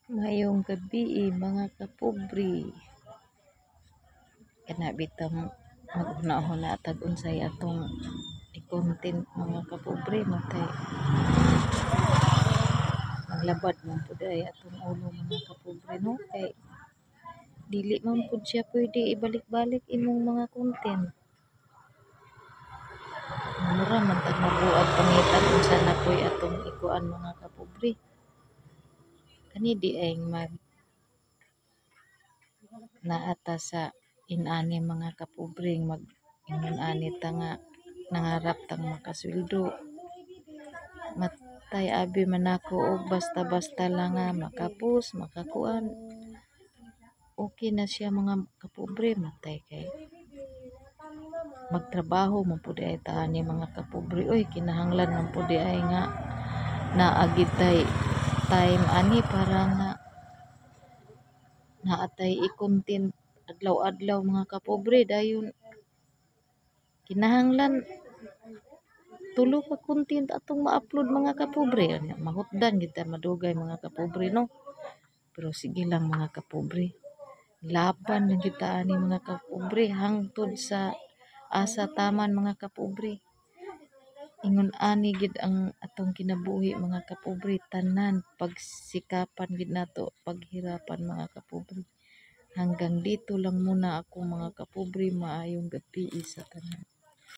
Mayong gabi mga kapobre. Kana bitang maghuna-huna tag unsay atong i-content mga kapobre matay. Maglabad man pud ay atong ulo mga kapobre no kay dili man pud siya pwede ibalik-balik imong mga content. Mura man tag mabuag pangitan unsa na poy atong ikuan mga kapobre. Kani di ay mag naata sa inani mga kapobre mag ingon ani ta nga nangarap tang makasweldo. Matay abi man ako og basta-basta lang nga makapost, makakuan. Okay na siya mga kapobre matay kay magtrabaho man pud ay ta ani mga kapobre. Oy kinahanglan man pud ay nga naagid tay time ani para nga naatay i-content adlaw-adlaw mga kapobre dayon kinahanglan tulo ka content atong ma-upload mga kapobre. Mahutdan gid ta madugay mga kapobre no. Pero sige lang mga kapobre. Laban lang kita ani mga kapobre hangtod sa asa taman mga kapobre. Ingon ani gid ang atong kinabuhi mga kapobre tanan pagsikapan gid nato paghirapan mga kapobre. Hanggang dito lang muna ako mga kapobre, maayong gabi sa tanan.